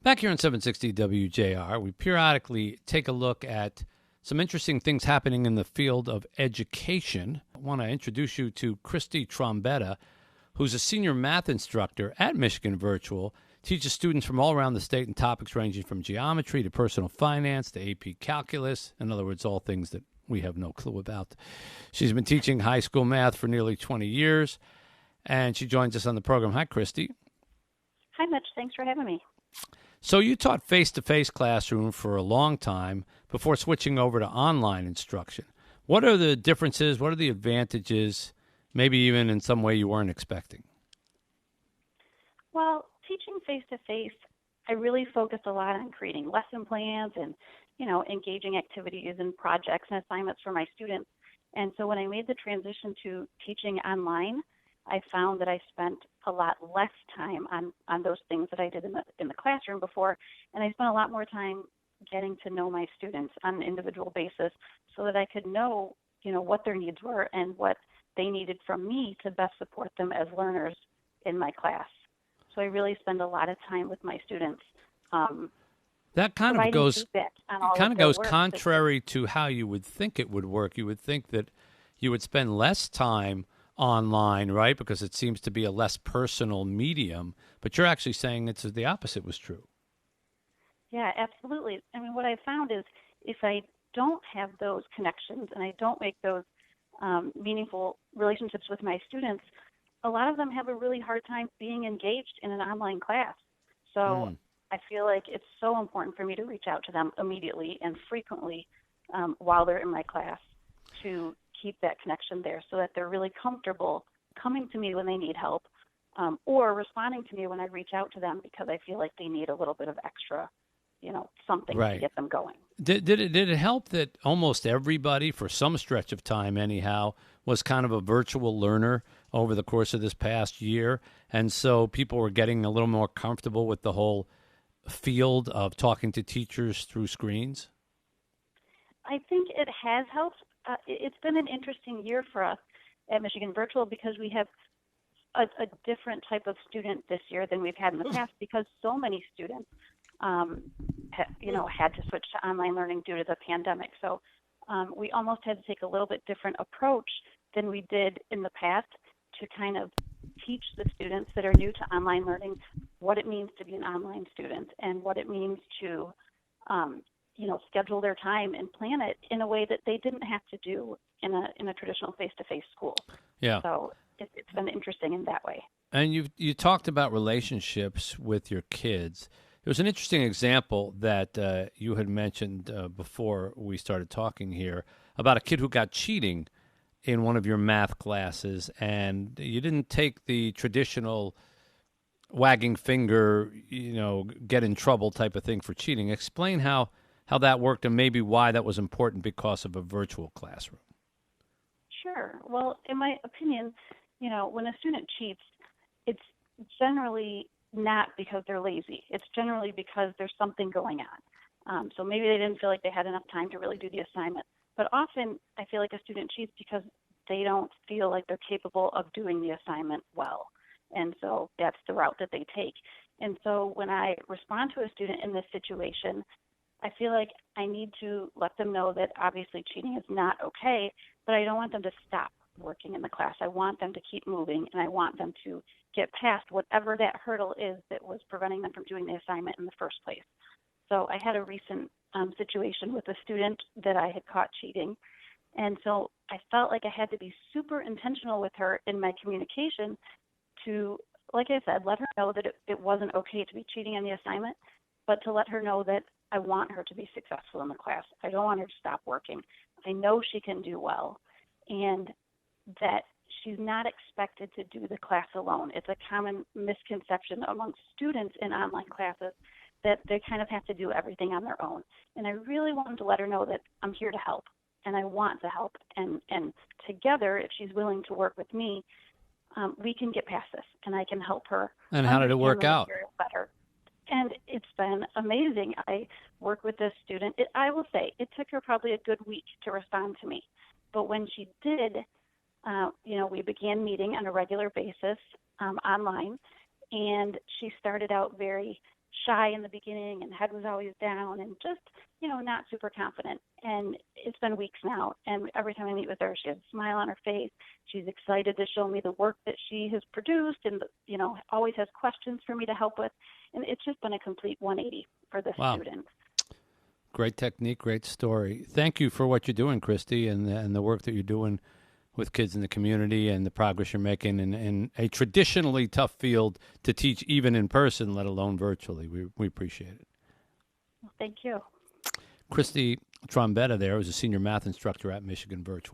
Back here on 760 WJR, we periodically take a look at some interesting things happening in the field of education. I want to introduce you to Christy Trombetta, who's a senior math instructor at Michigan Virtual, teaches students from all around the state in topics ranging from geometry to personal finance to AP calculus. In other words, all things that we have no clue about. She's been teaching high school math for nearly 20 years, and she joins us on the program. Hi, Christy. Hi, Mitch. Thanks for having me. So you taught face-to-face classroom for a long time before switching over to online instruction. What are the differences? What are the advantages, maybe even in some way you weren't expecting? Well, teaching face-to-face, I really focused a lot on creating lesson plans and, engaging activities and projects and assignments for my students. And so when I made the transition to teaching online, I found that I spent a lot less time on those things that I did in the classroom before, and I spent a lot more time getting to know my students on an individual basis so that I could know, what their needs were and what they needed from me to best support them as learners in my class. So I really spend a lot of time with my students. That kind of goes work. contrary to how you would think it would work. You would think that you would spend less time online, right? Because it seems to be a less personal medium, but you're actually saying it's the opposite was true. Yeah, absolutely. I mean, what I found is if I don't have those connections and I don't make those meaningful relationships with my students, a lot of them have a really hard time being engaged in an online class. So I feel like it's so important for me to reach out to them immediately and frequently while they're in my class to keep that connection there so that they're really comfortable coming to me when they need help or responding to me when I reach out to them because I feel like they need a little bit of extra, something to get them going. Did it help that almost everybody, for some stretch of time anyhow, was kind of a virtual learner over the course of this past year? And so people were getting a little more comfortable with the whole field of talking to teachers through screens? I think it has helped. It's been an interesting year for us at Michigan Virtual because we have a different type of student this year than we've had in the past because so many students, had to switch to online learning due to the pandemic. So we almost had to take a little bit different approach than we did in the past to kind of teach the students that are new to online learning what it means to be an online student and what it means to schedule their time and plan it in a way that they didn't have to do in a traditional face-to-face school. Yeah. So it's been interesting in that way. And you talked about relationships with your kids. There was an interesting example that you had mentioned before we started talking here about a kid who got cheating in one of your math classes, and you didn't take the traditional wagging finger, get in trouble type of thing for cheating. Explain how that worked and maybe why that was important because of a virtual classroom. Sure. Well, in my opinion, when a student cheats, it's generally not because they're lazy. It's generally because there's something going on. So maybe they didn't feel like they had enough time to really do the assignment. But often I feel like a student cheats because they don't feel like they're capable of doing the assignment well. And so that's the route that they take. And so when I respond to a student in this situation, I feel like I need to let them know that obviously cheating is not okay, but I don't want them to stop working in the class. I want them to keep moving, and I want them to get past whatever that hurdle is that was preventing them from doing the assignment in the first place. So I had a recent situation with a student that I had caught cheating, and so I felt like I had to be super intentional with her in my communication to, like I said, let her know that it wasn't okay to be cheating on the assignment, but to let her know that I want her to be successful in the class. I don't want her to stop working. I know she can do well, and that she's not expected to do the class alone. It's a common misconception among students in online classes that they kind of have to do everything on their own. And I really wanted to let her know that I'm here to help, and I want to help. And together, if she's willing to work with me, we can get past this, and I can help her. And how did it work out? Better. And it's been amazing. I work with this student. I will say it took her probably a good week to respond to me. But when she did, we began meeting on a regular basis online, and she started out very shy in the beginning and head was always down and just, not super confident. And it's been weeks now, and every time I meet with her, she has a smile on her face. She's excited to show me the work that she has produced and, always has questions for me to help with. And it's just been a complete 180 for this student. Great technique, great story. Thank you for what you're doing, Christy, and the work that you're doing with kids in the community and the progress you're making in a traditionally tough field to teach even in person, let alone virtually. We appreciate it. Well, thank you. Christy Trombetta there was a senior math instructor at Michigan Virtual.